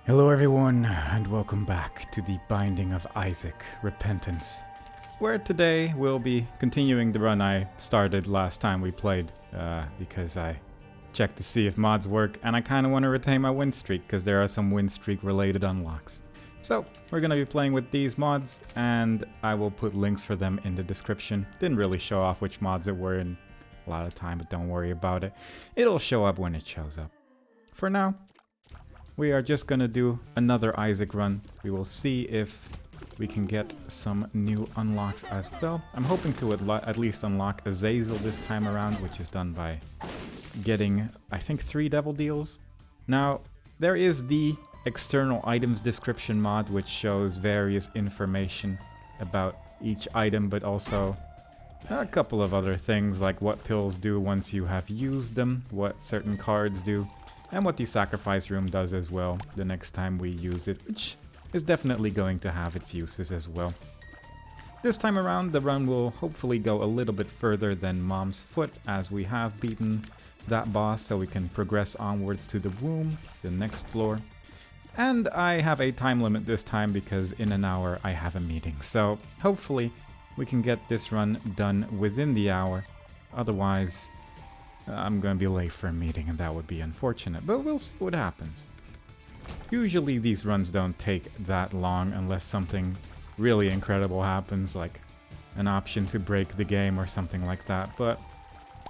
Hello everyone, and welcome back to the Binding of Isaac Repentance, where today we'll be continuing the run I started last time we played, because I checked to see if mods work, and I kind of want to retain my win streak, because there are some win streak related unlocks. So, we're going to be playing with these mods, and I will put links for them in the description. Didn't really show off which mods it were in a lot of time, but don't worry about it. It'll show up when it shows up. For now, we are just gonna do another Isaac run. We will see if we can get some new unlocks as well. I'm hoping to at least unlock Azazel this time around, which is done by getting, I think, 3 devil deals. Now, there is the external items description mod, which shows various information about each item, but also a couple of other things, like what pills do once you have used them, what certain cards do, and what the sacrifice room does as well the next time we use it, which is definitely going to have its uses as well. This time around, the run will hopefully go a little bit further than Mom's Foot, as we have beaten that boss, so we can progress onwards to the womb, the next floor. And I have a time limit this time because in an hour I have a meeting, so hopefully we can get this run done within the hour. Otherwise, I'm gonna be late for a meeting and that would be unfortunate, but we'll see what happens. Usually these runs don't take that long unless something really incredible happens, like an option to break the game or something like that, but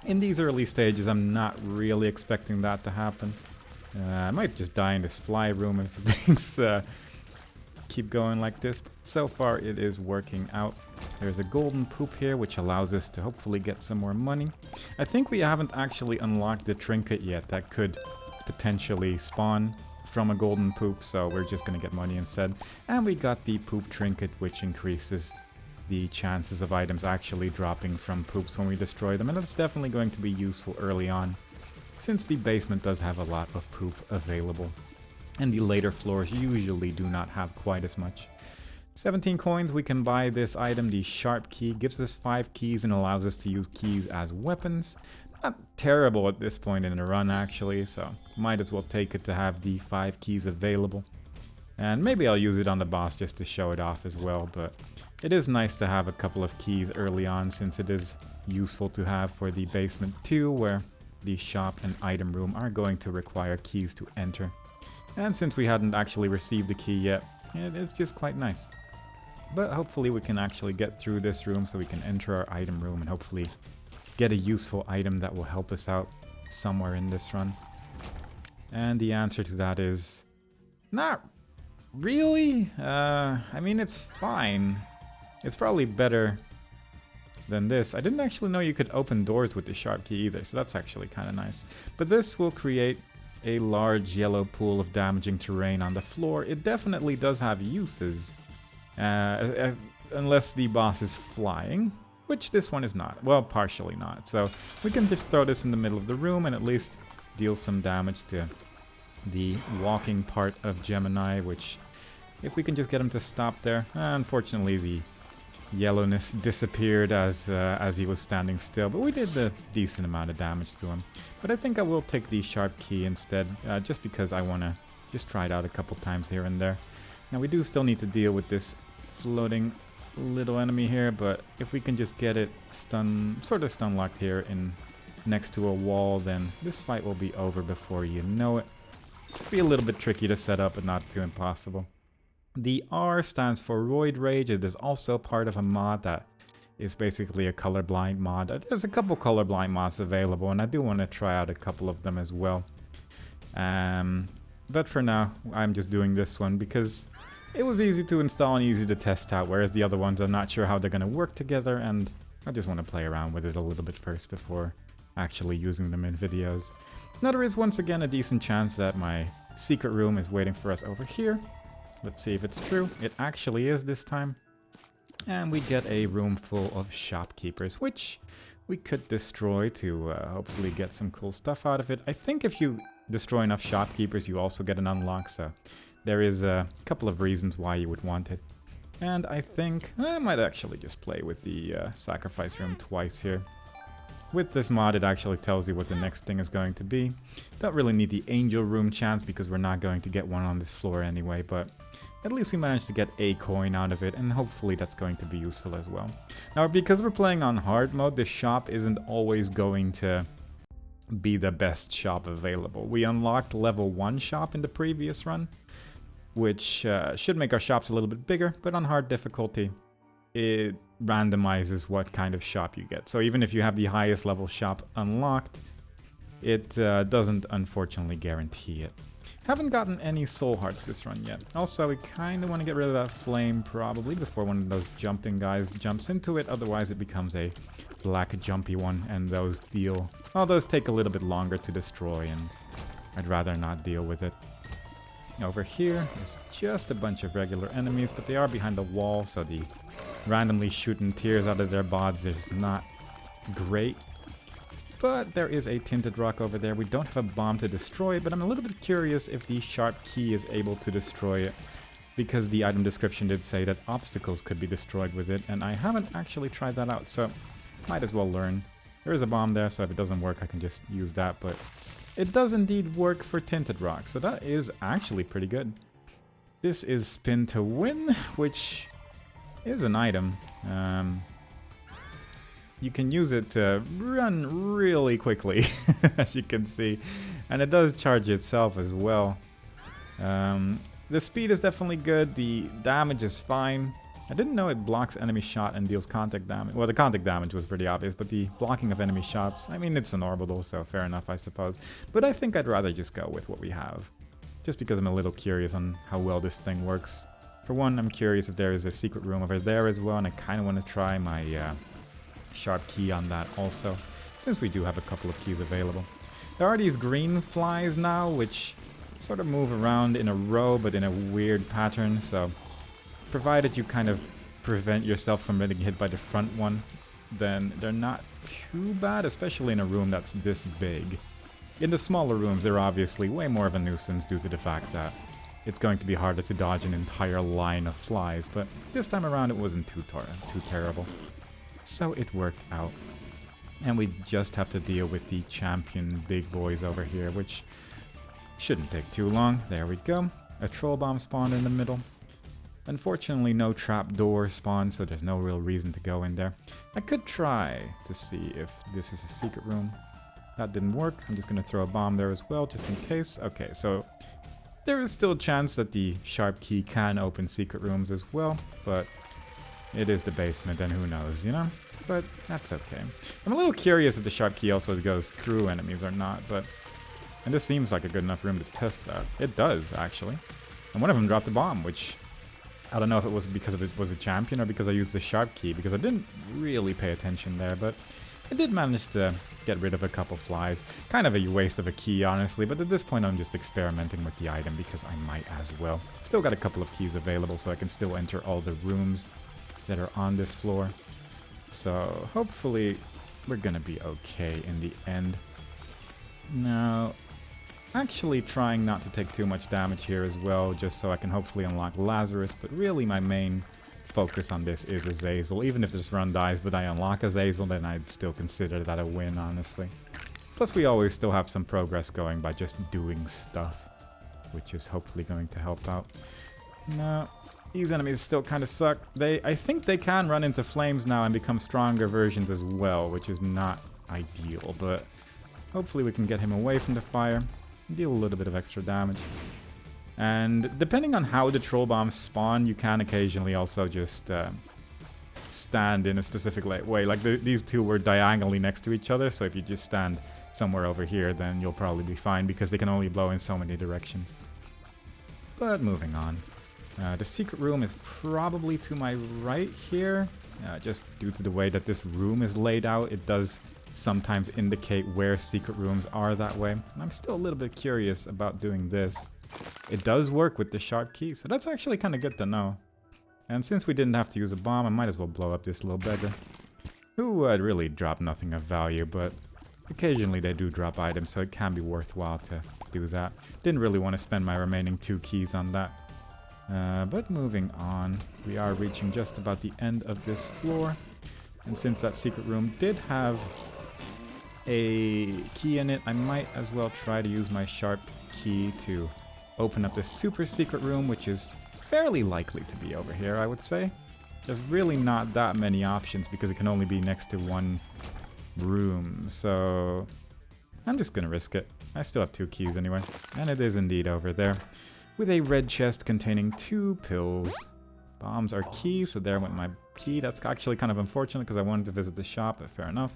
in these early stages I'm not really expecting that to happen. I might just die in this fly room if things keep going like this, but so far it is working out. There's a golden poop here, which allows us to hopefully get some more money. I think we haven't actually unlocked the trinket yet that could potentially spawn from a golden poop, so we're just gonna get money instead. And we got the poop trinket, which increases the chances of items actually dropping from poops when we destroy them, and that's definitely going to be useful early on, since the basement does have a lot of poop available. And the later floors usually do not have quite as much. 17 coins, we can buy this item, the sharp key, gives us 5 keys and allows us to use keys as weapons. Not terrible at this point in the run actually, so might as well take it to have the 5 keys available. And maybe I'll use it on the boss just to show it off as well, but it is nice to have a couple of keys early on, since it is useful to have for the basement too, where the shop and item room are going to require keys to enter. And since we hadn't actually received the key yet, it's just quite nice. But hopefully we can actually get through this room so we can enter our item room and hopefully get a useful item that will help us out somewhere in this run. And the answer to that is not really. I mean, it's fine. It's probably better than this. I didn't actually know you could open doors with the sharp key either, so that's actually kind of nice. But this will create a large yellow pool of damaging terrain on the floor. It definitely does have uses, unless the boss is flying, which this one is not. Well, partially not. So we can just throw this in the middle of the room and at least deal some damage to the walking part of Gemini, which, if we can just get him to stop there. Unfortunately, the yellowness disappeared as he was standing still, but we did a decent amount of damage to him. But I think I will take the sharp key instead, just because I want to just try it out a couple times here and there. Now we do still need to deal with this floating little enemy here, but if we can just get it sort of stun locked here in next to a wall, then this fight will be over before you know it. It'll be a little bit tricky to set up, but not too impossible. The R stands for Roid Rage. It is also part of a mod that is basically a colorblind mod. There's a couple colorblind mods available, and I do want to try out a couple of them as well. But for now, I'm just doing this one because it was easy to install and easy to test out, whereas the other ones I'm not sure how they're going to work together, and I just want to play around with it a little bit first before actually using them in videos. Now there is once again a decent chance that my secret room is waiting for us over here. Let's see if it's true. It actually is this time. And we get a room full of shopkeepers, which we could destroy to hopefully get some cool stuff out of it. I think if you destroy enough shopkeepers, you also get an unlock, so there is a couple of reasons why you would want it. And I think I might actually just play with the sacrifice room twice here. With this mod, it actually tells you what the next thing is going to be. Don't really need the angel room chance because we're not going to get one on this floor anyway, but at least we managed to get a coin out of it, and hopefully that's going to be useful as well. Now, because we're playing on hard mode, the shop isn't always going to be the best shop available. We unlocked level 1 shop in the previous run, which should make our shops a little bit bigger, but on hard difficulty, it randomizes what kind of shop you get. So even if you have the highest level shop unlocked, it doesn't unfortunately guarantee it. Haven't gotten any soul hearts this run yet. Also, we kind of want to get rid of that flame probably before one of those jumping guys jumps into it, otherwise it becomes a black jumpy one, and those take a little bit longer to destroy, and I'd rather not deal with it. Over here, there's just a bunch of regular enemies, but they are behind the wall, so the randomly shooting tears out of their bods is not great. But there is a tinted rock over there. We don't have a bomb to destroy it, but I'm a little bit curious if the sharp key is able to destroy it, because the item description did say that obstacles could be destroyed with it, and I haven't actually tried that out, so might as well learn. There is a bomb there, so if it doesn't work, I can just use that, but it does indeed work for tinted rock, so that is actually pretty good. This is Spin to Win, which is an item. You can use it to run really quickly, as you can see, and it does charge itself as well. The speed is definitely good, the damage is fine. I didn't know it blocks enemy shot and deals contact damage. Well, the contact damage was pretty obvious, but the blocking of enemy shots, I mean, it's an orbital, so fair enough, I suppose. But I think I'd rather just go with what we have, just because I'm a little curious on how well this thing works. For one, I'm curious if there is a secret room over there as well, and I kind of want to try my sharp key on that also, since we do have a couple of keys available. There are these green flies now, which sort of move around in a row, but in a weird pattern, so provided you kind of prevent yourself from getting hit by the front one, then they're not too bad, especially in a room that's this big. In the smaller rooms, they're obviously way more of a nuisance due to the fact that it's going to be harder to dodge an entire line of flies, but this time around it wasn't too terrible. So it worked out. And we just have to deal with the champion big boys over here, which shouldn't take too long. There we go. A troll bomb spawned in the middle. Unfortunately, no trapdoor spawned, so there's no real reason to go in there. I could try to see if this is a secret room. That didn't work. I'm just going to throw a bomb there as well, just in case. Okay, so there is still a chance that the sharp key can open secret rooms as well, but it is the basement, and who knows, you know? But that's okay. I'm a little curious if the sharp key also goes through enemies or not, and this seems like a good enough room to test that. It does, actually. And one of them dropped a bomb, which I don't know if it was because it was a champion or because I used the sharp key, because I didn't really pay attention there, but I did manage to get rid of a couple flies. Kind of a waste of a key, honestly, but at this point I'm just experimenting with the item because I might as well. Still got a couple of keys available, so I can still enter all the rooms that are on this floor. So hopefully we're gonna be okay in the end. Now, actually trying not to take too much damage here as well, just so I can hopefully unlock Lazarus, but really my main focus on this is Azazel. Even if this run dies but I unlock Azazel, then I'd still consider that a win, honestly. Plus we always still have some progress going by just doing stuff, which is hopefully going to help out. No, these enemies still kind of suck. I think they can run into flames now and become stronger versions as well, which is not ideal, but hopefully we can get him away from the fire. Deal a little bit of extra damage. And depending on how the troll bombs spawn, you can occasionally also just stand in a specific way. Like these two were diagonally next to each other, so if you just stand somewhere over here, then you'll probably be fine, because they can only blow in so many directions. But moving on. The secret room is probably to my right here. Just due to the way that this room is laid out, it does sometimes indicate where secret rooms are that way. And I'm still a little bit curious about doing this. It does work with the sharp key, so that's actually kind of good to know. And since we didn't have to use a bomb, I might as well blow up this little beggar, who really dropped nothing of value, but occasionally they do drop items, so it can be worthwhile to do that. Didn't really want to spend my remaining 2 keys on that. But moving on, we are reaching just about the end of this floor. And since that secret room did have a key in it, I might as well try to use my sharp key to open up this super secret room, which is fairly likely to be over here, I would say. There's really not that many options because it can only be next to one room, so I'm just gonna risk it. I still have 2 keys anyway, and it is indeed over there, with a red chest containing 2 pills. Bombs are keys, so there went my key. That's actually kind of unfortunate because I wanted to visit the shop, but fair enough.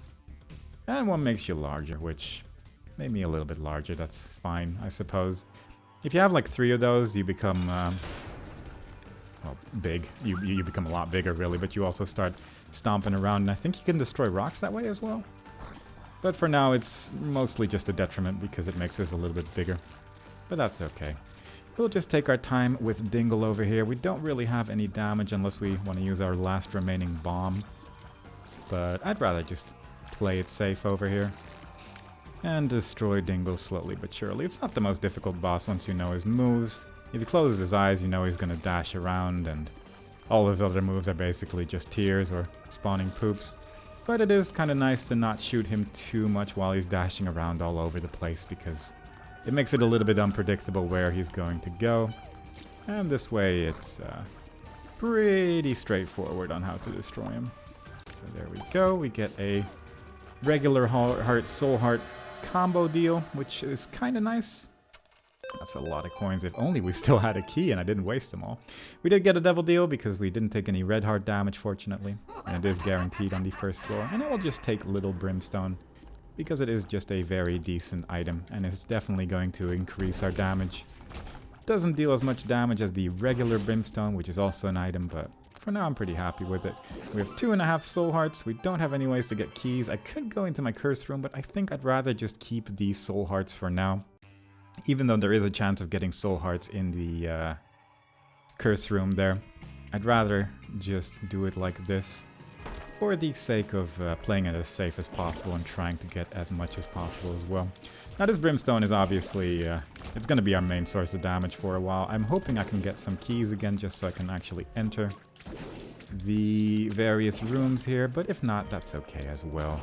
And one makes you larger, which made me a little bit larger. That's fine, I suppose. If you have like 3 of those, you become, well, big. You become a lot bigger, really, but you also start stomping around, and I think you can destroy rocks that way as well. But for now, it's mostly just a detriment because it makes us a little bit bigger. But that's okay. We'll just take our time with Dingle over here. We don't really have any damage unless we want to use our last remaining bomb. But I'd rather just play it safe over here and destroy Dingle slowly but surely. It's not the most difficult boss once you know his moves. If he closes his eyes, you know he's going to dash around, and all his other moves are basically just tears or spawning poops. But it is kind of nice to not shoot him too much while he's dashing around all over the place, because it makes it a little bit unpredictable where he's going to go. And this way it's pretty straightforward on how to destroy him. So there we go. We get a regular heart, soul heart combo deal, which is kind of nice. That's a lot of coins. If only we still had a key and I didn't waste them all. We did get a devil deal because we didn't take any red heart damage, fortunately. And it is guaranteed on the first floor. And I will just take Little Brimstone, because it is just a very decent item, and it's definitely going to increase our damage. It doesn't deal as much damage as the regular Brimstone, which is also an item, but for now I'm pretty happy with it. We have 2.5 soul hearts. We don't have any ways to get keys. I could go into my curse room, but I think I'd rather just keep these soul hearts for now. Even though there is a chance of getting soul hearts in the curse room there, I'd rather just do it like this, for the sake of playing it as safe as possible and trying to get as much as possible as well. Now this Brimstone is obviously, it's going to be our main source of damage for a while. I'm hoping I can get some keys again just so I can actually enter the various rooms here, but if not, that's okay as well.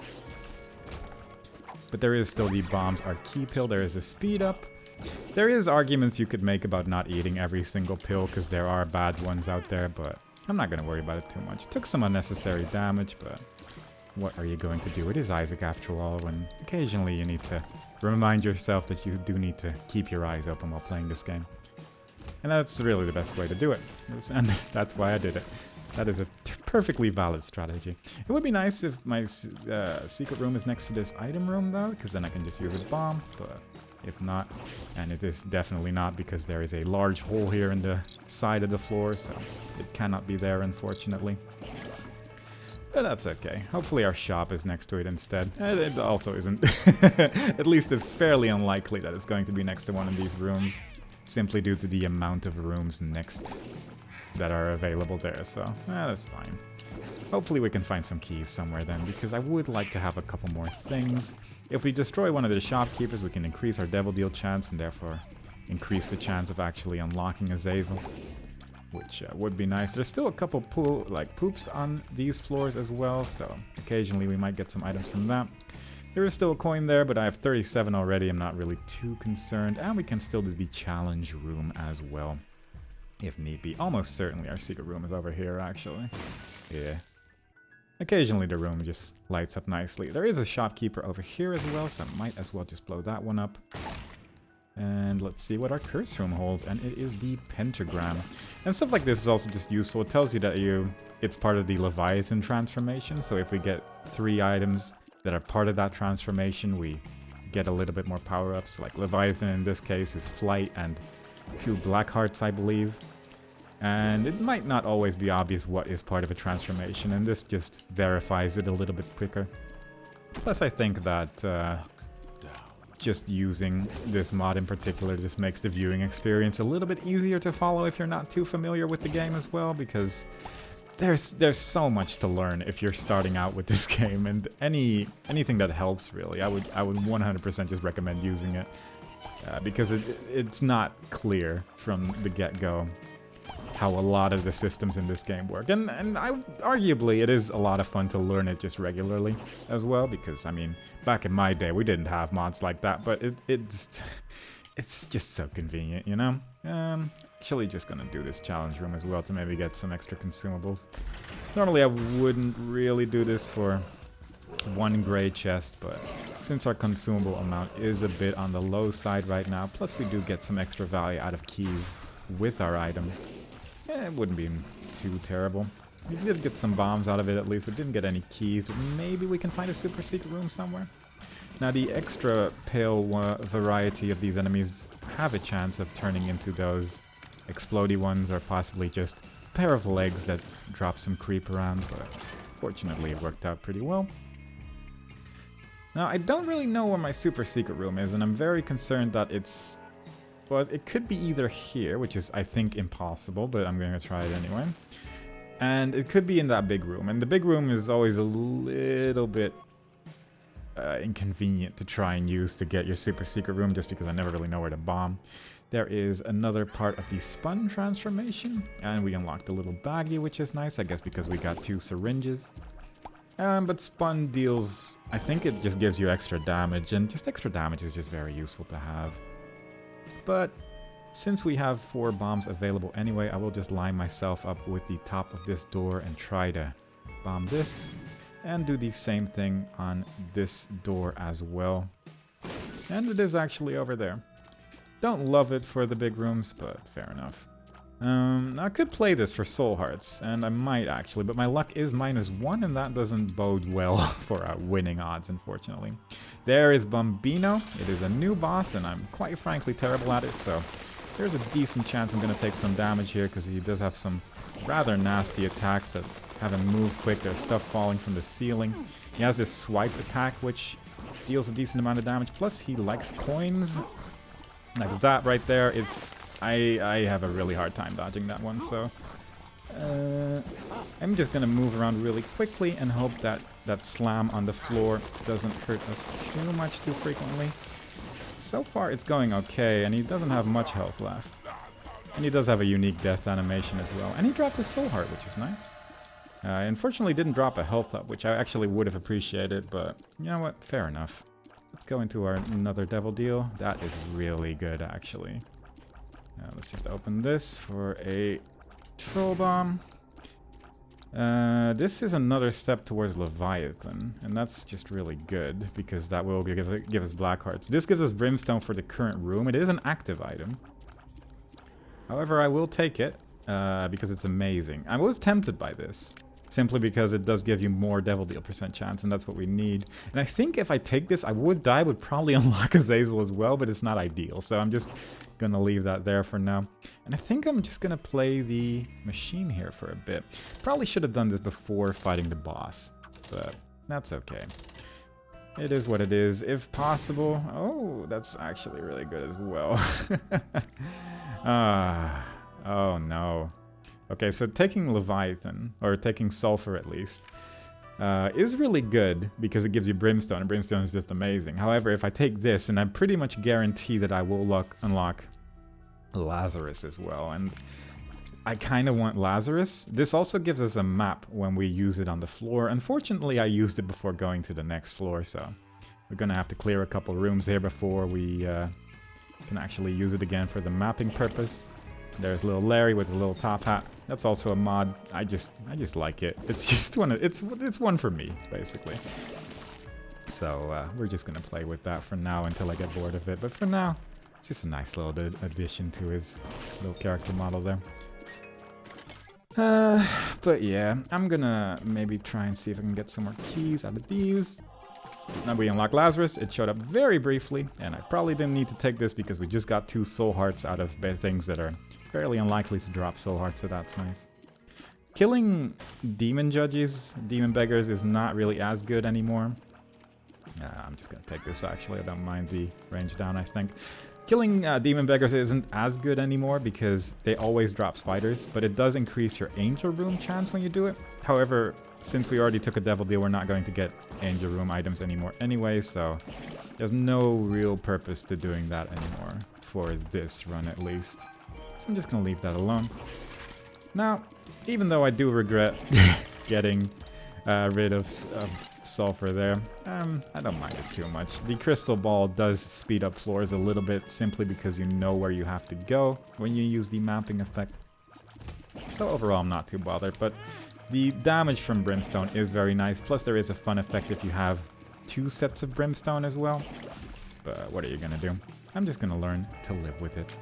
But there is still the bombs are key pill. There is a speed up. There is arguments you could make about not eating every single pill because there are bad ones out there, but I'm not going to worry about it too much. Took some unnecessary damage, but what are you going to do? It is Isaac after all, and occasionally you need to remind yourself that you do need to keep your eyes open while playing this game. And that's really the best way to do it, and that's why I did it. That is a perfectly valid strategy. It would be nice if my secret room is next to this item room though, because then I can just use a bomb, but if not, and it is definitely not because there is a large hole here in the side of the floor, so it cannot be there unfortunately. But that's okay. Hopefully our shop is next to it instead. It also isn't. At least it's fairly unlikely that it's going to be next to one of these rooms, simply due to the amount of rooms next that are available there, so that's fine. Hopefully we can find some keys somewhere then, because I would like to have a couple more things. If we destroy one of the shopkeepers, we can increase our devil deal chance and therefore increase the chance of actually unlocking Azazel, which would be nice. There's still a couple poops on these floors as well, so occasionally we might get some items from that. There is still a coin there, but I have 37 already. I'm not really too concerned, and we can still do the challenge room as well, if need be. Almost certainly our secret room is over here, actually. Yeah. Occasionally the room just lights up nicely. There is a shopkeeper over here as well, so I might as well just blow that one up. And let's see what our curse room holds, and it is the pentagram. And stuff like this is also just useful. It tells you that it's part of the Leviathan transformation, so if we get 3 items that are part of that transformation, we get a little bit more power-ups. Like Leviathan in this case is flight and 2 black hearts, I believe. And it might not always be obvious what is part of a transformation, and this just verifies it a little bit quicker. Plus I think that just using this mod in particular just makes the viewing experience a little bit easier to follow if you're not too familiar with the game as well, because there's so much to learn if you're starting out with this game, and anything that helps really, I would 100% just recommend using it, because it's not clear from the get-go. how a lot of the systems in this game work. And arguably, it is a lot of fun to learn it just regularly as well, because, I mean, back in my day, we didn't have mods like that, but it's just so convenient, you know? Actually just gonna do this challenge room as well to maybe get some extra consumables. Normally I wouldn't really do this for one gray chest, but since our consumable amount is a bit on the low side right now, plus we do get some extra value out of keys with our item, it wouldn't be too terrible. We did get some bombs out of it at least, we didn't get any keys, but maybe we can find a super secret room somewhere. Now the extra pale variety of these enemies have a chance of turning into those explodey ones, or possibly just a pair of legs that drop some creep around, but fortunately it worked out pretty well. Now I don't really know where my super secret room is, and I'm very concerned that it's... well, it could be either here, which is I think impossible, but I'm going to try it anyway. And it could be in that big room, and the big room is always a little bit inconvenient to try and use to get your super secret room, just because I never really know where to bomb. There is another part of the Spun transformation, and we unlocked a little baggie, which is nice, I guess because we got 2 syringes. But Spun deals, I think it just gives you extra damage, and just extra damage is just very useful to have. But since we have 4 bombs available anyway, I will just line myself up with the top of this door and try to bomb this, and do the same thing on this door as well. And it is actually over there. Don't love it for the big rooms, but fair enough. I could play this for soul hearts, and I might actually, but my luck is -1, and that doesn't bode well for our winning odds, unfortunately. There is Bombino. It is a new boss, and I'm quite frankly terrible at it, so there's a decent chance I'm going to take some damage here, because he does have some rather nasty attacks that have him move quick. There's stuff falling from the ceiling. He has this swipe attack, which deals a decent amount of damage, plus he likes coins. Like that right there is... I have a really hard time dodging that one, so... I'm just gonna move around really quickly and hope that that slam on the floor doesn't hurt us too much too frequently. So far it's going okay, and he doesn't have much health left. And he does have a unique death animation as well. And he dropped his soul heart, which is nice. Unfortunately didn't drop a health up, which I actually would have appreciated, but you know what, fair enough. Let's go into our another devil deal. That is really good, actually. Let's just open this for a troll bomb. This is another step towards Leviathan, and that's just really good, because that will give us black hearts. This gives us brimstone for the current room. It is an active item. However, I will take it, because it's amazing. I was tempted by this, simply because it does give you more devil deal % chance, and that's what we need. And I think if I take this, I would probably unlock Azazel as well, but it's not ideal, so I'm just gonna leave that there for now. And I think I'm just gonna play the machine here for a bit. Probably should have done this before fighting the boss, but that's okay. It is what it is, if possible. Oh, that's actually really good as well. Oh no. Okay, so taking Leviathan, or taking Sulfur at least, is really good because it gives you Brimstone, and Brimstone is just amazing. However, if I take this, and I pretty much guarantee that I will unlock Lazarus as well, and I kind of want Lazarus. This also gives us a map when we use it on the floor. Unfortunately, I used it before going to the next floor, so we're going to have to clear a couple rooms here before we can actually use it again for the mapping purpose. There's little Larry with a little top hat. That's also a mod. I just like it. It's just it's one for me, basically. So we're just gonna play with that for now until I get bored of it. But for now, it's just a nice little addition to his little character model there. But yeah, I'm gonna maybe try and see if I can get some more keys out of these. Now we unlock Lazarus. It showed up very briefly, and I probably didn't need to take this because we just got 2 soul hearts out of things that are fairly unlikely to drop soul hearts, so that's nice. Killing demon judges, demon beggars, is not really as good anymore. I'm just gonna take this actually, I don't mind the range down, I think. Killing demon beggars isn't as good anymore because they always drop spiders, but it does increase your angel room chance when you do it. However, since we already took a devil deal, we're not going to get angel room items anymore anyway, so there's no real purpose to doing that anymore, for this run at least. So I'm just gonna leave that alone. Now, even though I do regret getting rid of sulfur there, I don't mind it too much. The crystal ball does speed up floors a little bit simply because you know where you have to go when you use the mapping effect. So overall I'm not too bothered, but the damage from brimstone is very nice. Plus there is a fun effect if you have 2 sets of brimstone as well. But what are you gonna do? I'm just gonna learn to live with it.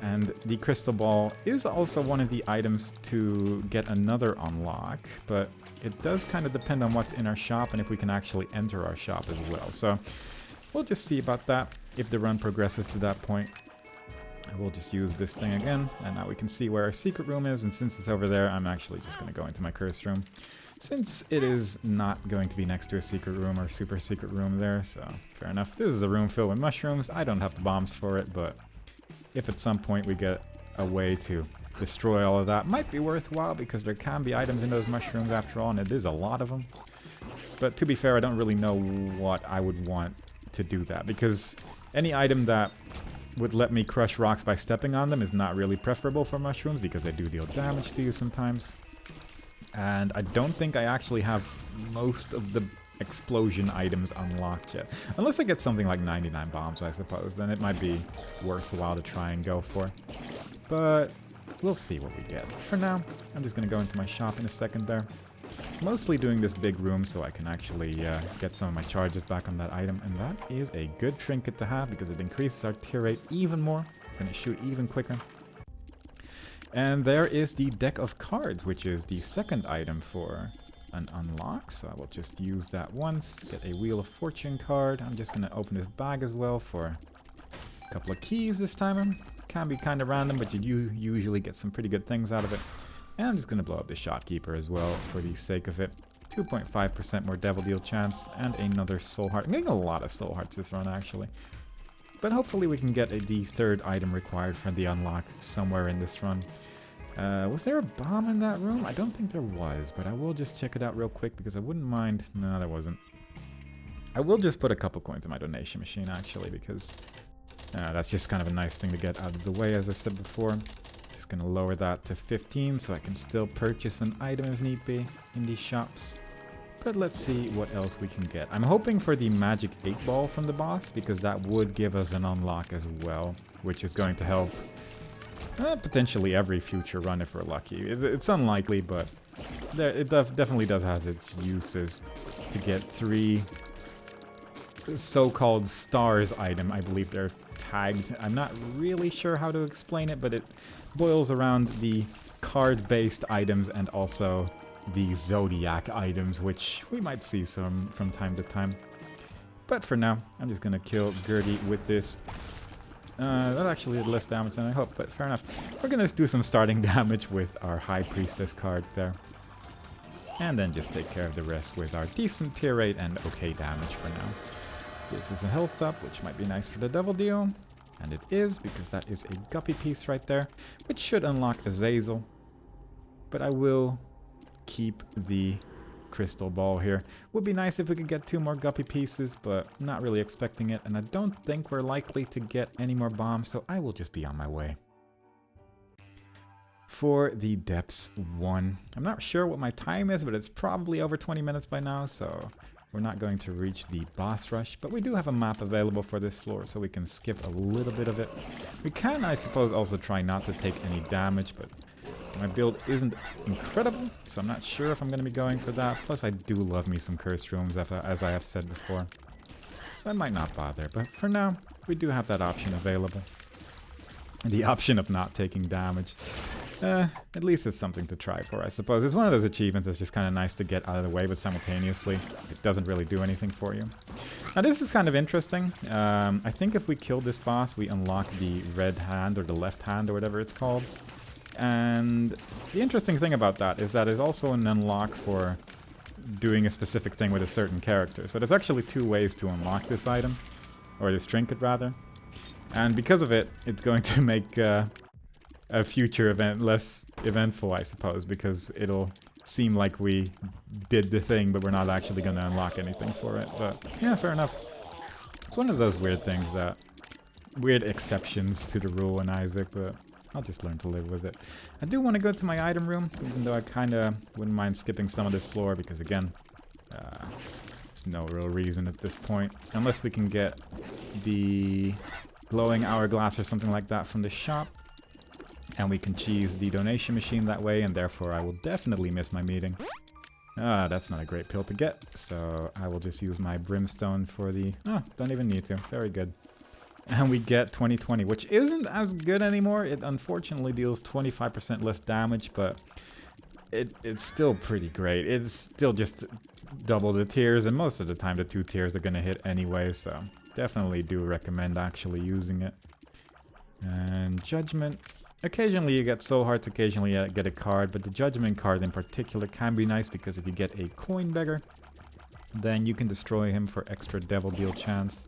And the crystal ball is also one of the items to get another unlock, but it does kind of depend on what's in our shop and if we can actually enter our shop as well. So we'll just see about that if the run progresses to that point. We'll just use this thing again, and now we can see where our secret room is, and since it's over there, I'm actually just going to go into my curse room. Since it is not going to be next to a secret room or super secret room there, so fair enough. This is a room filled with mushrooms. I don't have the bombs for it, but if at some point we get a way to destroy all of that, might be worthwhile because there can be items in those mushrooms after all, and it is a lot of them. But to be fair, I don't really know what I would want to do that, because any item that would let me crush rocks by stepping on them is not really preferable for mushrooms because they do deal damage to you sometimes. And I don't think I actually have most of the explosion items unlocked yet. Unless I get something like 99 bombs, I suppose, then it might be worthwhile to try and go for. But we'll see what we get. For now, I'm just going to go into my shop in a second there. Mostly doing this big room so I can actually get some of my charges back on that item, and that is a good trinket to have because it increases our tear rate even more, and it shoot even quicker. And there is the deck of cards, which is the second item for an unlock, so I will just use that once, get a Wheel of Fortune card. I'm just going to open this bag as well for a couple of keys this time. Can be kind of random, but you usually get some pretty good things out of it. And I'm just going to blow up the Shopkeeper as well for the sake of it. 2.5% more Devil Deal chance and another Soul Heart. I'm getting a lot of Soul Hearts this run actually. But hopefully we can get the third item required for the unlock somewhere in this run. Was there a bomb in that room? I don't think there was, but I will just check it out real quick because I wouldn't mind. No, there wasn't. I will just put a couple coins in my donation machine actually because that's just kind of a nice thing to get out of the way, as I said before. Gonna lower that to 15 so I can still purchase an item if need be in these shops. But let's see what else we can get. I'm hoping for the magic 8 ball from the boss because that would give us an unlock as well, which is going to help potentially every future run if we're lucky. It's unlikely, but it definitely does have its uses to get 3 so-called stars item. I believe they're tagged. I'm not really sure how to explain it, but it boils around the card-based items and also the zodiac items, which we might see some from time to time. But for now, I'm just gonna kill Gertie with this. That actually did less damage than I hoped, but fair enough. We're gonna do some starting damage with our High Priestess card there. And then just take care of the rest with our decent tear rate and okay damage for now. This is a health up, which might be nice for the Devil Deal. And it is, because that is a guppy piece right there, which should unlock Azazel. But I will keep the crystal ball here. Would be nice if we could get 2 more guppy pieces, but not really expecting it. And I don't think we're likely to get any more bombs, so I will just be on my way. For the Depths 1, I'm not sure what my time is, but it's probably over 20 minutes by now, so we're not going to reach the boss rush, but we do have a map available for this floor, so we can skip a little bit of it. We can, I suppose, also try not to take any damage, but my build isn't incredible, so I'm not sure if I'm going to be going for that. Plus, I do love me some cursed rooms, as I have said before. So I might not bother, but for now, we do have that option available. The option of not taking damage. At least it's something to try for, I suppose. It's one of those achievements that's just kind of nice to get out of the way, but simultaneously, it doesn't really do anything for you. Now, this is kind of interesting. I think if we kill this boss, we unlock the red hand, or the left hand, or whatever it's called. And the interesting thing about that is that it's also an unlock for doing a specific thing with a certain character. So there's actually 2 ways to unlock this item, or this trinket, rather. And because of it, it's going to make a future event less eventful, I suppose, because it'll seem like we did the thing, but we're not actually going to unlock anything for it. But yeah, fair enough. It's one of those weird things that... weird exceptions to the rule in Isaac, but I'll just learn to live with it. I do want to go to my item room, even though I kind of wouldn't mind skipping some of this floor, because again, there's no real reason at this point. Unless we can get the glowing hourglass or something like that from the shop. And we can cheese the donation machine that way, and therefore I will definitely miss my meeting. That's not a great pill to get, so I will just use my brimstone for the... Oh, don't even need to. Very good. And we get 2020, which isn't as good anymore. It unfortunately deals 25% less damage, but it's still pretty great. It's still just double the tiers, and most of the time the 2 tiers are going to hit anyway, so definitely do recommend actually using it. And Judgment. Occasionally you get Soul Hearts, occasionally you get a card, but the Judgment card in particular can be nice because if you get a Coin Beggar, then you can destroy him for extra Devil Deal chance.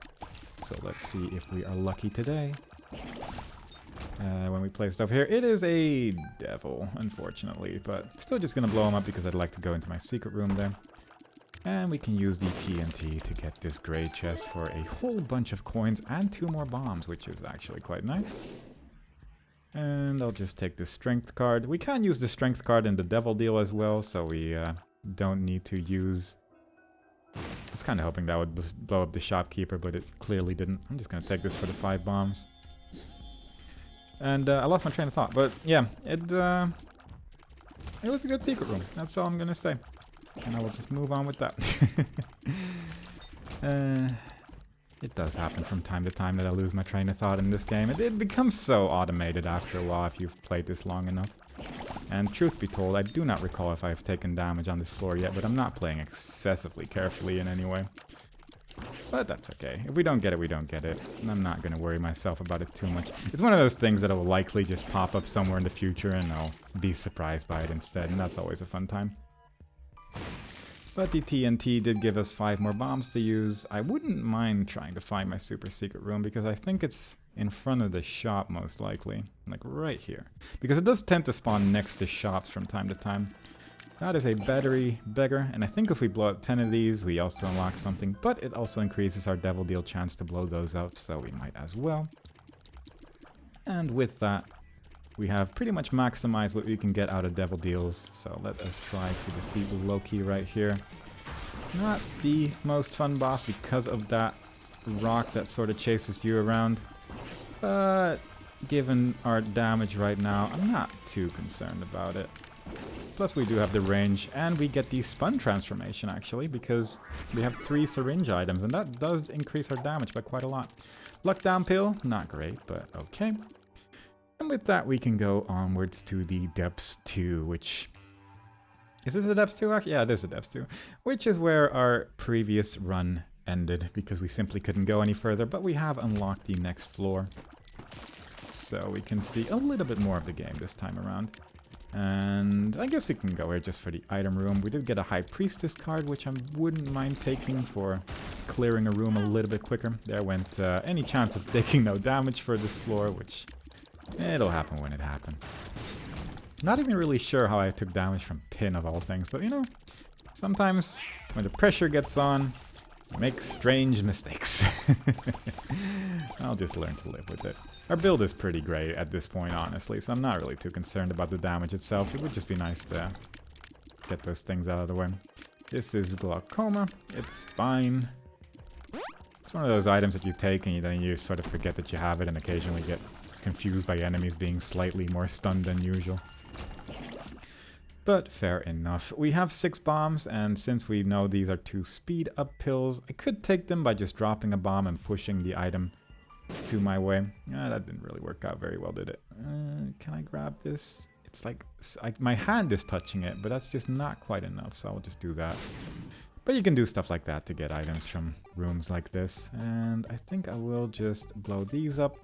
So let's see if we are lucky today. When we play stuff here, it is a Devil, unfortunately, but still just gonna blow him up because I'd like to go into my secret room there. And we can use the TNT to get this gray chest for a whole bunch of coins and 2 more bombs, which is actually quite nice. And I'll just take the strength card. We can use the strength card in the Devil Deal as well, so we don't need to use... I was kind of hoping that would blow up the shopkeeper, but it clearly didn't. I'm just going to take this for the 5 bombs. And I lost my train of thought, but yeah, it was a good secret room. That's all I'm going to say. And I will just move on with that. It does happen from time to time that I lose my train of thought in this game. It becomes so automated after a while if you've played this long enough. And truth be told, I do not recall if I've taken damage on this floor yet, but I'm not playing excessively carefully in any way. But that's okay. If we don't get it, we don't get it. And I'm not going to worry myself about it too much. It's one of those things that will likely just pop up somewhere in the future and I'll be surprised by it instead, and that's always a fun time. But the TNT did give us 5 more bombs to use. I wouldn't mind trying to find my super secret room because I think it's in front of the shop most likely. Like right here. Because it does tend to spawn next to shops from time to time. That is a battery beggar, and I think if we blow up 10 of these, we also unlock something. But it also increases our Devil Deal chance to blow those up, so we might as well. And with that, we have pretty much maximized what we can get out of Devil Deals, so let us try to defeat Loki right here. Not the most fun boss because of that rock that sort of chases you around, but given our damage right now, I'm not too concerned about it. Plus we do have the range, and we get the Spun transformation actually, because we have 3 syringe items, and that does increase our damage by quite a lot. Luck down pill, not great, but okay. And with that, we can go onwards to the Depths 2, which... Is this the Depths 2? Yeah, it is the Depths 2. Which is where our previous run ended, because we simply couldn't go any further, but we have unlocked the next floor. So we can see a little bit more of the game this time around. And I guess we can go here just for the item room. We did get a High Priestess card, which I wouldn't mind taking for clearing a room a little bit quicker. There went any chance of taking no damage for this floor, which... It'll happen when it happens. Not even really sure how I took damage from Pin of all things, but you know, sometimes when the pressure gets on, you make strange mistakes. I'll just learn to live with it. Our build is pretty great at this point, honestly, so I'm not really too concerned about the damage itself. It would just be nice to get those things out of the way. This is Glaucoma. It's fine. It's one of those items that you take and then you sort of forget that you have it and occasionally get confused by enemies being slightly more stunned than usual. But fair enough. We have 6 bombs, and since we know these are 2 speed up pills, I could take them by just dropping a bomb and pushing the item to my way. That didn't really work out very well, did it? Can I grab this? It's like my hand is touching it, but that's just not quite enough, so I'll just do that. But you can do stuff like that to get items from rooms like this, and I think I will just blow these up.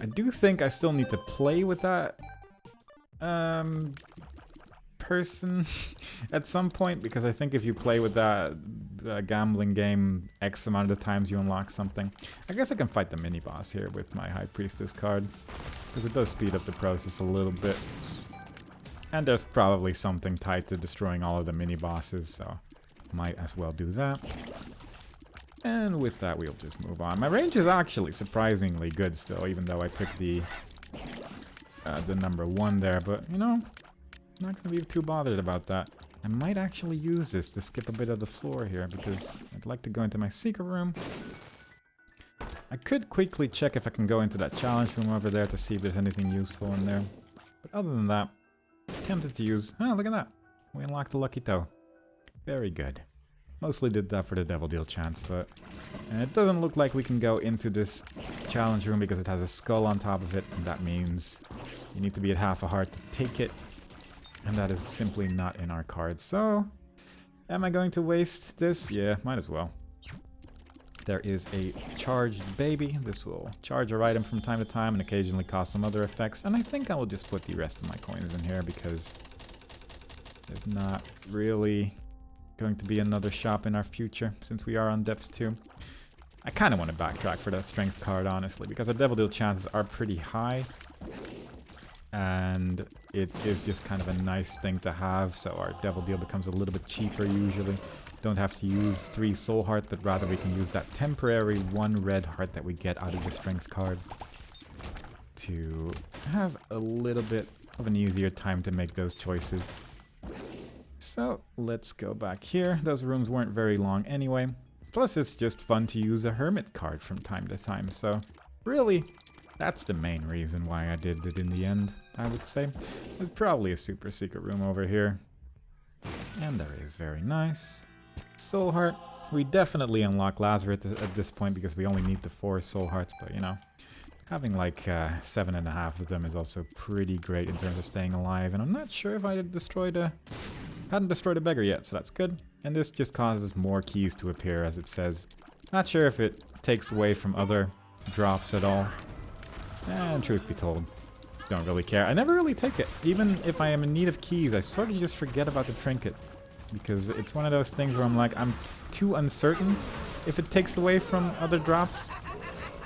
I do think I still need to play with that person at some point, because I think if you play with that gambling game X amount of times, you unlock something. I guess I can fight the mini-boss here with my High Priestess card, because it does speed up the process a little bit. And there's probably something tied to destroying all of the mini-bosses, so might as well do that. And with that, we'll just move on. My range is actually surprisingly good still, even though I took the the number 1 there, but you know, I'm not gonna be too bothered about that. I might actually use this to skip a bit of the floor here because I'd like to go into my secret room. I could quickly check if I can go into that challenge room over there to see if there's anything useful in there. But other than that, I'm tempted to use... Oh, look at that. We unlocked the Lucky Toe. Very good. Mostly did that for the Devil Deal chance, but... it doesn't look like we can go into this challenge room because it has a skull on top of it, and that means you need to be at half a heart to take it. And that is simply not in our cards. So, am I going to waste this? Yeah, might as well. There is a charged baby. This will charge our item from time to time and occasionally cause some other effects. And I think I will just put the rest of my coins in here because there's not really going to be another shop in our future since we are on Depths 2. I kind of want to backtrack for that strength card, honestly, because our Devil Deal chances are pretty high. And it is just kind of a nice thing to have, so our Devil Deal becomes a little bit cheaper usually. Don't have to use 3 soul hearts, but rather we can use that temporary 1 red heart that we get out of the strength card to have a little bit of an easier time to make those choices. So let's go back here. Those rooms weren't very long anyway. Plus it's just fun to use a hermit card from time to time, so really that's the main reason why I did it in the end, I would say. There's probably a super secret room over here. And there is, very nice. Soul heart. We definitely unlock Lazarus at this point because we only need the 4 soul hearts, but you know, having like 7.5 of them is also pretty great in terms of staying alive. And I'm not sure if I hadn't destroyed a beggar yet, so that's good. And this just causes more keys to appear, as it says. Not sure if it takes away from other drops at all. And truth be told, don't really care. I never really take it. Even if I am in need of keys, I sort of just forget about the trinket. Because it's one of those things where I'm like, I'm too uncertain if it takes away from other drops.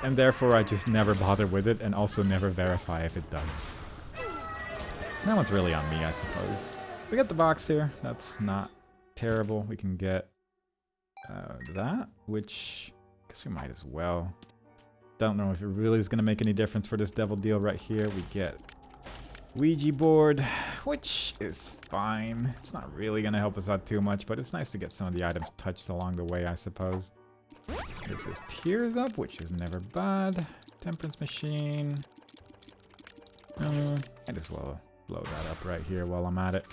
And therefore I just never bother with it and also never verify if it does. That one's really on me, I suppose. We got the box here. That's not terrible. We can get that, which I guess we might as well. Don't know if it really is going to make any difference for this Devil Deal right here. We get Ouija board, which is fine. It's not really going to help us out too much, but it's nice to get some of the items touched along the way, I suppose. This is Tears Up, which is never bad. Temperance Machine. Might as well blow that up right here while I'm at it.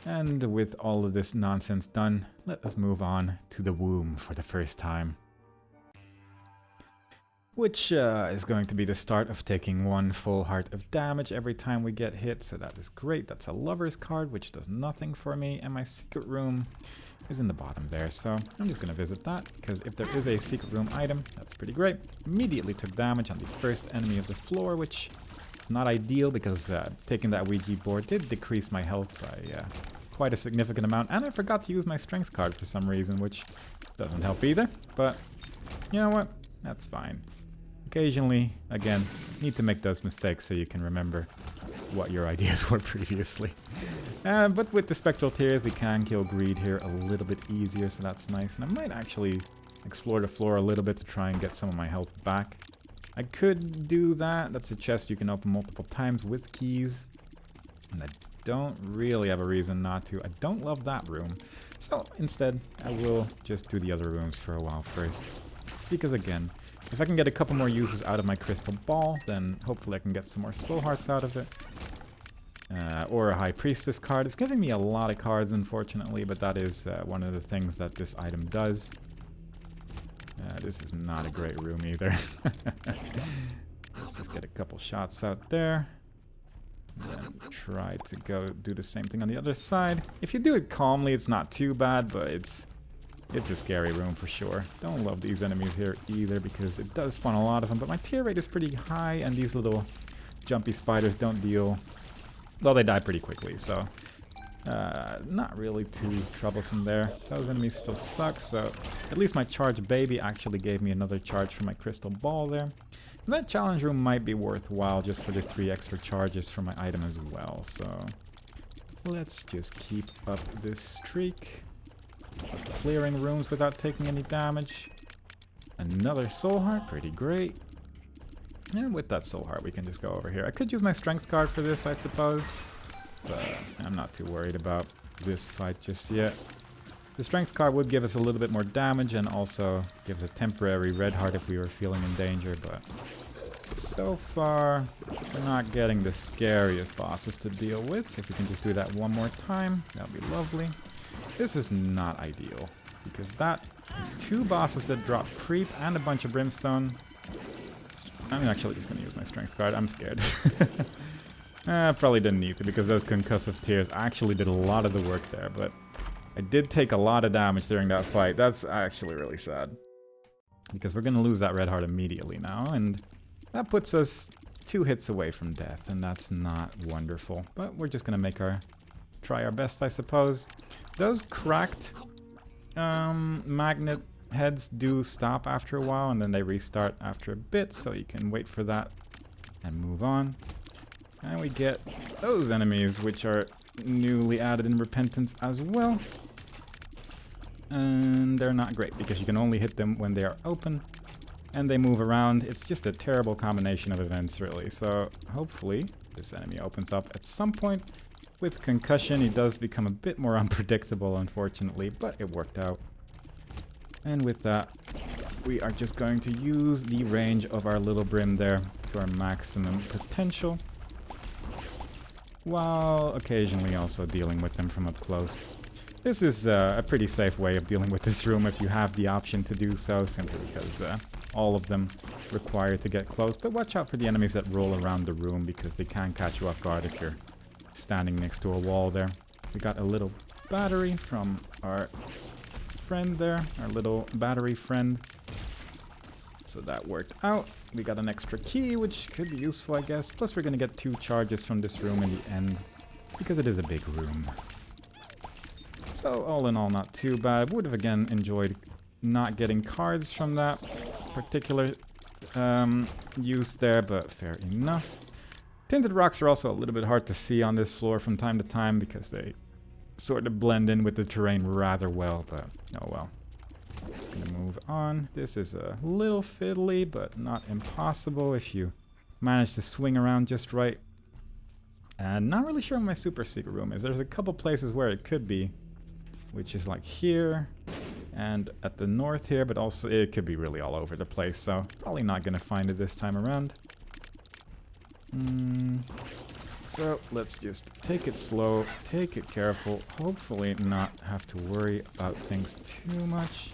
And with all of this nonsense done, let us move on to the womb for the first time. Which is going to be the start of taking 1 full heart of damage every time we get hit, so that is great. That's a lover's card, which does nothing for me, and my secret room is in the bottom there, so I'm just going to visit that, because if there is a secret room item, that's pretty great. Immediately took damage on the first enemy of the floor, which is not ideal, because taking that Ouija board did decrease my health by quite a significant amount, and I forgot to use my strength card for some reason, which doesn't help either, but you know what, that's fine. Occasionally, again, need to make those mistakes so you can remember what your ideas were previously. But with the Spectral Tears, we can kill Greed here a little bit easier, so that's nice. And I might actually explore the floor a little bit to try and get some of my health back. I could do that. That's a chest you can open multiple times with keys. And I don't really have a reason not to. I don't love that room. So instead, I will just do the other rooms for a while first. Because again, if I can get a couple more uses out of my crystal ball, then hopefully I can get some more soul hearts out of it. Or a High Priestess card. It's giving me a lot of cards, unfortunately, but that is one of the things that this item does. This is not a great room either. Let's just get a couple shots out there. Then try to go do the same thing on the other side. If you do it calmly, it's not too bad, but it's a scary room for sure. Don't love these enemies here either because it does spawn a lot of them, but my tear rate is pretty high and these little jumpy spiders don't deal... Well, they die pretty quickly, so not really too troublesome there. Those enemies still suck, so at least my charged baby actually gave me another charge for my crystal ball there. And that challenge room might be worthwhile just for the 3 extra charges for my item as well, so let's just keep up this streak of clearing rooms without taking any damage. Another soul heart, pretty great. And with that soul heart, we can just go over here. I could use my strength card for this, I suppose. But I'm not too worried about this fight just yet. The strength card would give us a little bit more damage and also gives a temporary red heart if we were feeling in danger, but so far we're not getting the scariest bosses to deal with. If we can just do that one more time, that would be lovely. This is not ideal because that is 2 bosses that drop creep and a bunch of brimstone. I'm actually just going to use my strength card. I'm scared. Probably didn't need to because those concussive tears actually did a lot of the work there, but I did take a lot of damage during that fight. That's actually really sad. Because we're going to lose that red heart immediately now, and that puts us 2 hits away from death, and that's not wonderful. But we're just going to try our best, I suppose. Those cracked magnet heads do stop after a while, and then they restart after a bit, so you can wait for that and move on. And we get those enemies, which are newly added in Repentance as well. And they're not great, because you can only hit them when they are open, and they move around. It's just a terrible combination of events, really. So hopefully this enemy opens up at some point. With concussion, he does become a bit more unpredictable, unfortunately, but it worked out. And with that, we are just going to use the range of our little brim there to our maximum potential, while occasionally also dealing with them from up close. This is a pretty safe way of dealing with this room if you have the option to do so, simply because all of them require to get close. But watch out for the enemies that roll around the room, because they can catch you off guard if you're standing next to a wall there. We got a little battery from our friend there, our little battery friend. So that worked out. We got an extra key, which could be useful, I guess. Plus we're going to get 2 charges from this room in the end, because it is a big room. So all in all, not too bad. Would have again enjoyed not getting cards from that particular use there, but fair enough. Tinted rocks are also a little bit hard to see on this floor from time to time because they sort of blend in with the terrain rather well, but oh well. Just gonna move on. This is a little fiddly, but not impossible if you manage to swing around just right. And not really sure where my super secret room is. There's a couple places where it could be, which is like here and at the north here, but also it could be really all over the place, so probably not gonna find it this time around. So let's just take it slow, take it careful, hopefully not have to worry about things too much.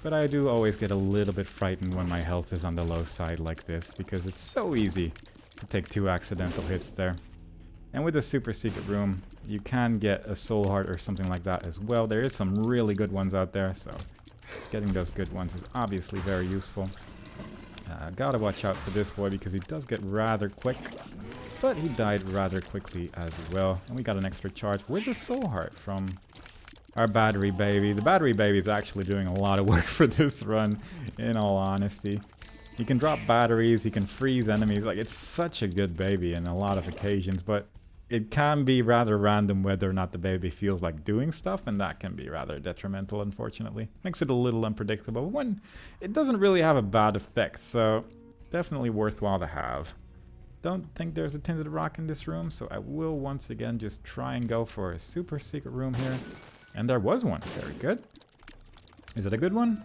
But I do always get a little bit frightened when my health is on the low side like this, because it's so easy to take 2 accidental hits there. And with the super secret room, you can get a soul heart or something like that as well. There is some really good ones out there, so getting those good ones is obviously very useful. Gotta watch out for this boy because he does get rather quick, but he died rather quickly as well. And we got an extra charge with the soul heart from our battery baby. The battery baby is actually doing a lot of work for this run, in all honesty. He can drop batteries, he can freeze enemies. Like, it's such a good baby in a lot of occasions, but it can be rather random whether or not the baby feels like doing stuff, and that can be rather detrimental, unfortunately. Makes it a little unpredictable when it doesn't really have a bad effect, so definitely worthwhile to have. Don't think there's a tinted rock in this room, so I will once again just try and go for a super secret room here. And there was one. Very good. Is it a good one?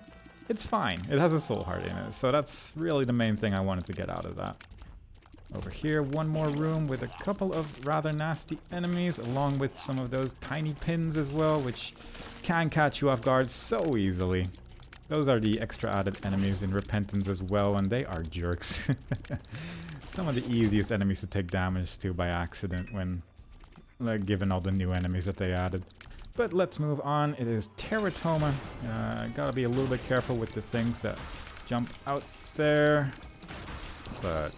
It's fine. It has a soul heart in it, so that's really the main thing I wanted to get out of that. Over here, one more room with a couple of rather nasty enemies, along with some of those tiny pins as well, which can catch you off guard so easily. Those are the extra added enemies in Repentance as well, and they are jerks. Some of the easiest enemies to take damage to by accident when given all the new enemies that they added. But let's move on. It is Teratoma. Gotta be a little bit careful with the things that jump out there. But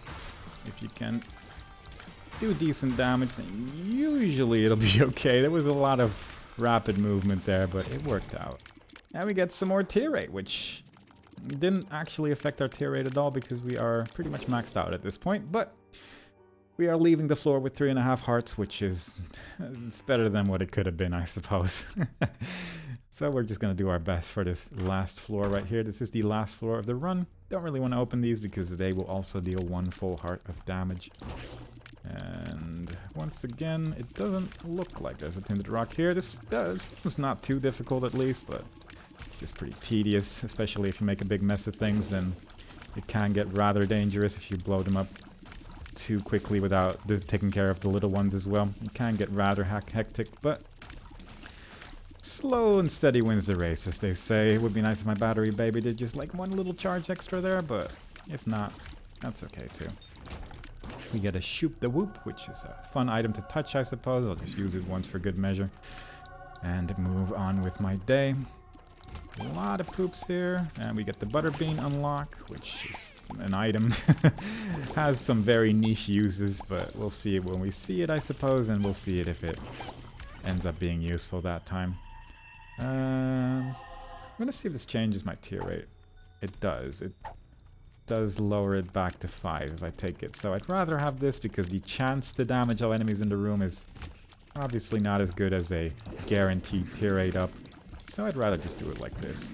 if you can do decent damage, then usually it'll be okay. There was a lot of rapid movement there, but it worked out. Now we get some more tear rate, which didn't actually affect our tear rate at all because we are pretty much maxed out at this point, but we are leaving the floor with 3.5 hearts, which is it's better than what it could have been, I suppose. So we're just going to do our best for this last floor right here. This is the last floor of the run. Don't really want to open these because they will also deal 1 full heart of damage. And once again, it doesn't look like there's a tinted rock here. This was not too difficult at least, but it's just pretty tedious, especially if you make a big mess of things. Then it can get rather dangerous if you blow them up too quickly without taking care of the little ones as well. It can get rather hectic, but slow and steady wins the race, as they say. It would be nice if my battery baby did just like 1 little charge extra there, but if not, that's okay too. We get a Shoop the Whoop, which is a fun item to touch, I suppose. I'll just use it once for good measure and move on with my day. A lot of poops here, and we get the Butterbean unlock, which is an item. Has some very niche uses, but we'll see it when we see it, I suppose, and we'll see it if it ends up being useful that time. I'm gonna see if this changes my tear rate. It does. It does lower it back to 5 if I take it. So I'd rather have this because the chance to damage all enemies in the room is obviously not as good as a guaranteed tear rate up. So I'd rather just do it like this.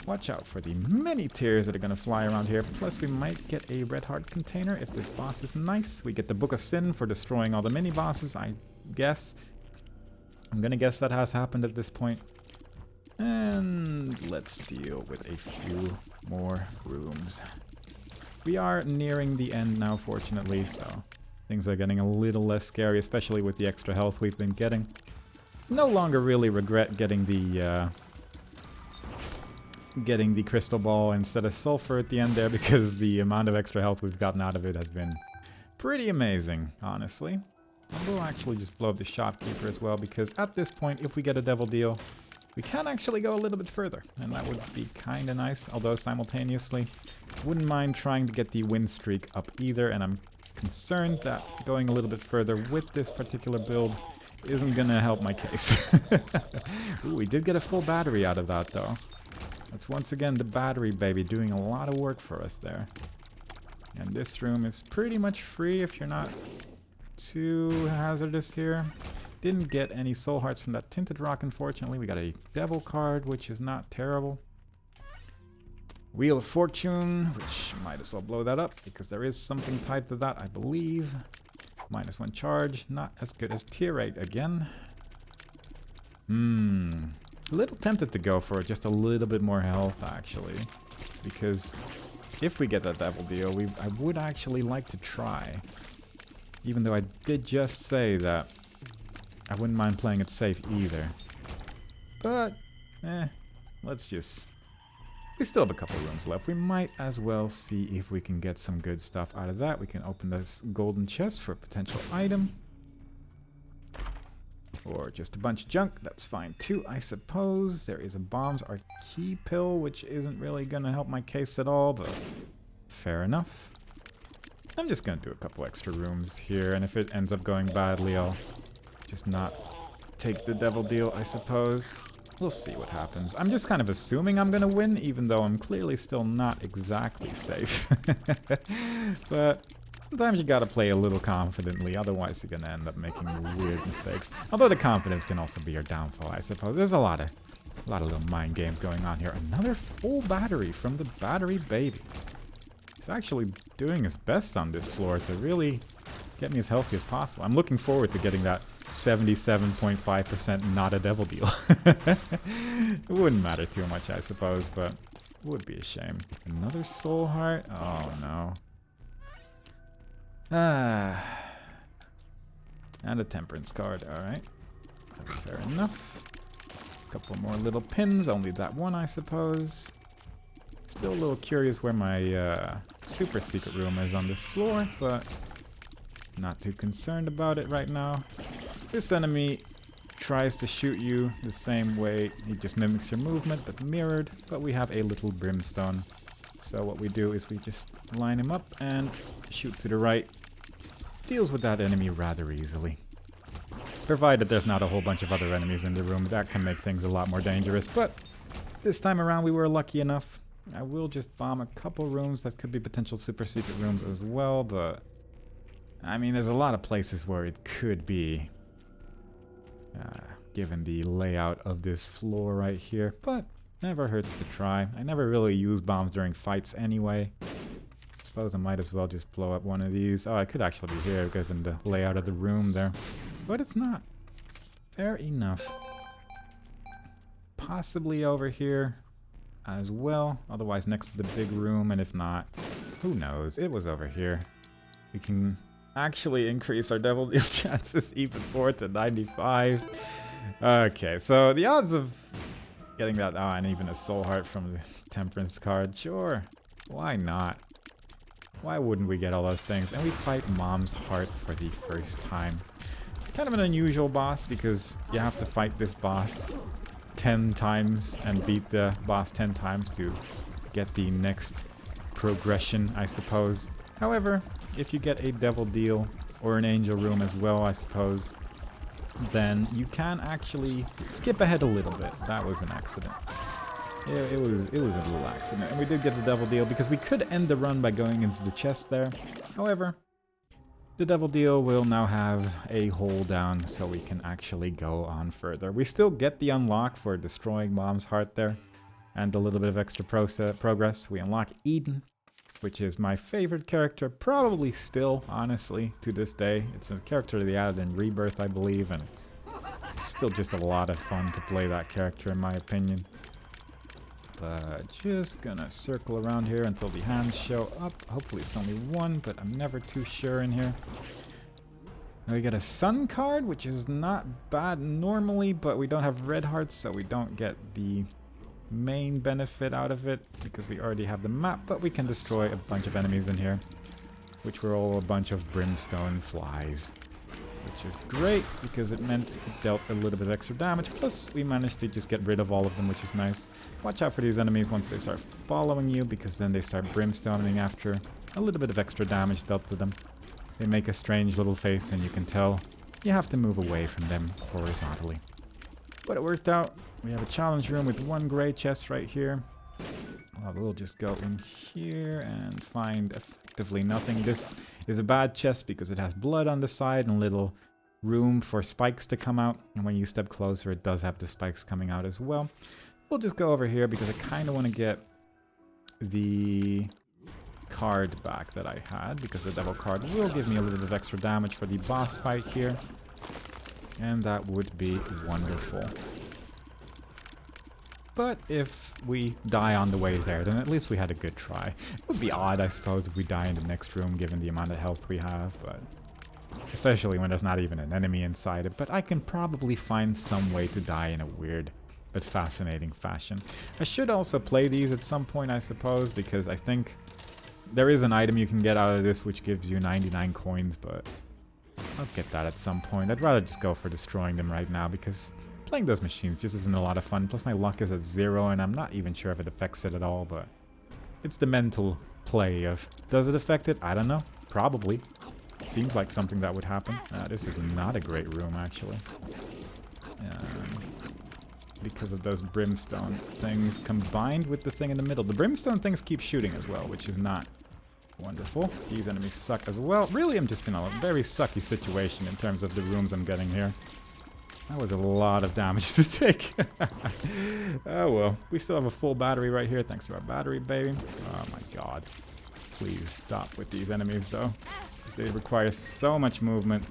Watch out for the many tears that are gonna fly around here. Plus we might get a red heart container if this boss is nice. We get the Book of Sin for destroying all the mini bosses, I guess. I'm gonna guess that has happened at this point. And let's deal with a few more rooms. We are nearing the end now, fortunately, so things are getting a little less scary, especially with the extra health we've been getting. No longer really regret getting the crystal ball instead of sulfur at the end there, because the amount of extra health we've gotten out of it has been pretty amazing, honestly. And we'll actually just blow up the shopkeeper as well, because at this point, if we get a devil deal, we can actually go a little bit further, and that would be kind of nice, although simultaneously, wouldn't mind trying to get the win streak up either, and I'm concerned that going a little bit further with this particular build isn't gonna help my case. Ooh, we did get a full battery out of that, though. That's once again the battery baby doing a lot of work for us there. And this room is pretty much free if you're not too hazardous here. Didn't get any soul hearts from that tinted rock, unfortunately. We got a devil card, which is not terrible. Wheel of Fortune, which might as well blow that up, because there is something tied to that, I believe. -1 charge, not as good as tear rate again. A little tempted to go for just a little bit more health, actually. Because if we get that devil deal, I would actually like to try. Even though I did just say that I wouldn't mind playing it safe either. But, let's just... We still have a couple rooms left. We might as well see if we can get some good stuff out of that. We can open this golden chest for a potential item. Or just a bunch of junk. That's fine too, I suppose. There is a bombs or key pill, which isn't really going to help my case at all, but fair enough. I'm just going to do a couple extra rooms here, and if it ends up going badly, I'll just not take the devil deal, I suppose. We'll see what happens. I'm just kind of assuming I'm going to win, even though I'm clearly still not exactly safe. But sometimes you gotta play a little confidently, otherwise you're gonna end up making weird mistakes. Although the confidence can also be your downfall, I suppose. There's a lot of little mind games going on here. Another full battery from the battery baby. He's actually doing his best on this floor to really get me as healthy as possible. I'm looking forward to getting that 77.5% not a devil deal. It wouldn't matter too much, I suppose, but it would be a shame. Another soul heart? Oh no. And a temperance card, alright. That's fair enough. A couple more little pins, only that one, I suppose. Still a little curious where my super secret room is on this floor, but not too concerned about it right now. This enemy tries to shoot you the same way. He just mimics your movement, but mirrored. But we have a little brimstone. So what we do is we just line him up and shoot to the right. Deals with that enemy rather easily. Provided there's not a whole bunch of other enemies in the room, that can make things a lot more dangerous. But this time around we were lucky enough. I will just bomb a couple rooms that could be potential super secret rooms as well, but I mean, there's a lot of places where it could be given the layout of this floor right here, but never hurts to try. I never really use bombs during fights anyway. Suppose I might as well just blow up one of these. Oh, I could actually be here given the layout of the room there, but it's not. Fair enough. Possibly over here as well, otherwise next to the big room, and if not, who knows? It was over here. We can actually increase our devil deal chances even more to 95. Okay, so the odds of getting that, and even a soul heart from the temperance card, sure, why not? Why wouldn't we get all those things? And we fight Mom's Heart for the first time. Kind of an unusual boss because you have to fight this boss 10 times and beat the boss 10 times to get the next progression, I suppose. However, if you get a devil deal or an angel room as well, I suppose, then you can actually skip ahead a little bit. That was an accident. It was a little accident. And we did get the devil deal because we could end the run by going into the chest there. However, the devil deal will now have a hole down so we can actually go on further. We still get the unlock for destroying Mom's Heart there and a little bit of extra progress. We unlock Eden, which is my favorite character, probably still, honestly, to this day. It's a character they added in Rebirth, I believe, and it's still just a lot of fun to play that character, in my opinion. But just gonna circle around here until the hands show up. Hopefully it's only one, but I'm never too sure in here. Now we get a sun card, which is not bad normally, but we don't have red hearts, so we don't get the main benefit out of it because we already have the map, but we can destroy a bunch of enemies in here, which were all a bunch of brimstone flies, which is great because it meant it dealt a little bit of extra damage. Plus we managed to just get rid of all of them, which is nice. Watch out for these enemies once they start following you, because then they start brimstoning after a little bit of extra damage dealt to them. They make a strange little face and you can tell you have to move away from them horizontally. But it worked out. We have a challenge room with one gray chest right here. We'll just go in here and find effectively nothing. This is a bad chest because it has blood on the side and little room for spikes to come out. And when you step closer, it does have the spikes coming out as well. We'll just go over here because I kind of want to get the card back that I had, because the devil card will give me a little bit of extra damage for the boss fight here. And that would be wonderful. But if we die on the way there, then at least we had a good try. It would be odd, I suppose, if we die in the next room, given the amount of health we have, but especially when there's not even an enemy inside it. But I can probably find some way to die in a weird but fascinating fashion. I should also play these at some point, I suppose, because I think there is an item you can get out of this which gives you 99 coins, but I'll get that at some point. I'd rather just go for destroying them right now, because playing those machines just isn't a lot of fun. Plus my luck is at 0 and I'm not even sure if it affects it at all, but it's the mental play of, does it affect it? I don't know. Probably. Seems like something that would happen. This is not a great room, actually. Because of those brimstone things combined with the thing in the middle. The brimstone things keep shooting as well, which is not wonderful. These enemies suck as well. Really, I'm just in a very sucky situation in terms of the rooms I'm getting here. That was a lot of damage to take. Oh well, we still have a full battery right here, thanks to our battery, baby. Oh my god. Please stop with these enemies, though, because they require so much movement,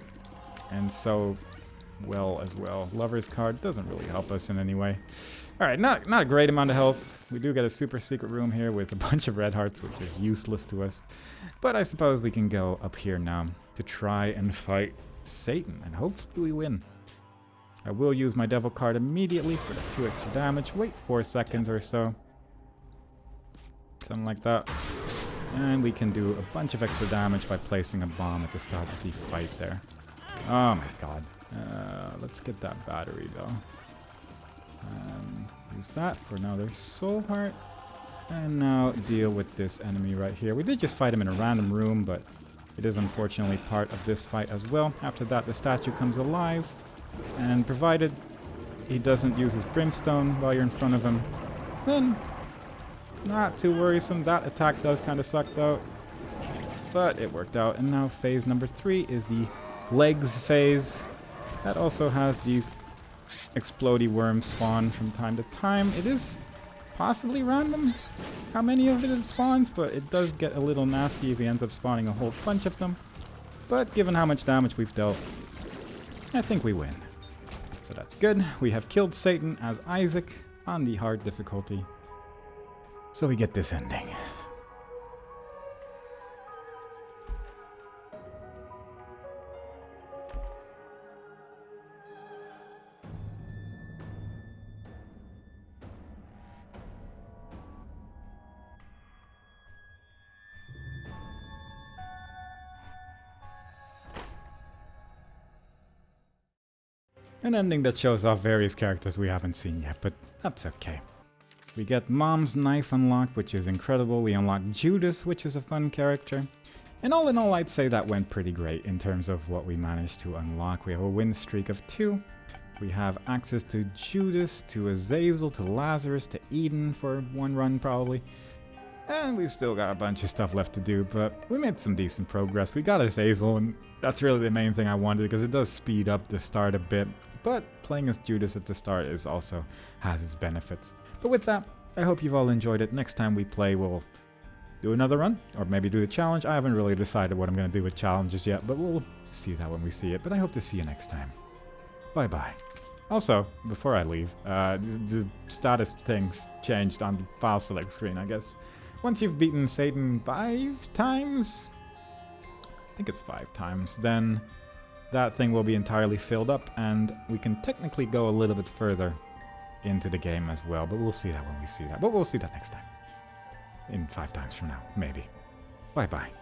and so well as well. Lover's card doesn't really help us in any way. Alright, not a great amount of health. We do get a super secret room here with a bunch of red hearts, which is useless to us. But I suppose we can go up here now to try and fight Satan, and hopefully we win. I will use my devil card immediately for the 2 extra damage. Wait 4 seconds or so. Something like that. And we can do a bunch of extra damage by placing a bomb at the start of the fight there. Oh my god. Let's get that battery though. Use that for another soul heart. And now deal with this enemy right here. We did just fight him in a random room, but it is unfortunately part of this fight as well. After that, the statue comes alive. And provided he doesn't use his brimstone while you're in front of him, then not too worrisome. That attack does kind of suck though, but it worked out. And now phase number 3 is the legs phase. That also has these explodey worms spawn from time to time. It is possibly random how many of it spawns, but it does get a little nasty if he ends up spawning a whole bunch of them. But given how much damage we've dealt, I think we win. So that's good. We have killed Satan as Isaac on the hard difficulty. So we get this ending. An ending that shows off various characters we haven't seen yet, but that's okay. We get Mom's Knife unlocked, which is incredible. We unlock Judas, which is a fun character. And all in all, I'd say that went pretty great in terms of what we managed to unlock. We have a win streak of 2. We have access to Judas, to Azazel, to Lazarus, to Eden for one run probably. And we've still got a bunch of stuff left to do, but we made some decent progress. We got Azazel, and that's really the main thing I wanted because it does speed up the start a bit. But playing as Judas at the start is also has its benefits. But with that, I hope you've all enjoyed it. Next time we play, we'll do another run, or maybe do a challenge. I haven't really decided what I'm going to do with challenges yet, but we'll see that when we see it. But I hope to see you next time. Bye-bye. Also, before I leave, the status things changed on the file select screen, I guess. Once you've beaten Satan 5 times, I think it's 5 times, then that thing will be entirely filled up, and we can technically go a little bit further into the game as well, but we'll see that when we see that. But we'll see that next time. In 5 times from now, maybe. Bye-bye.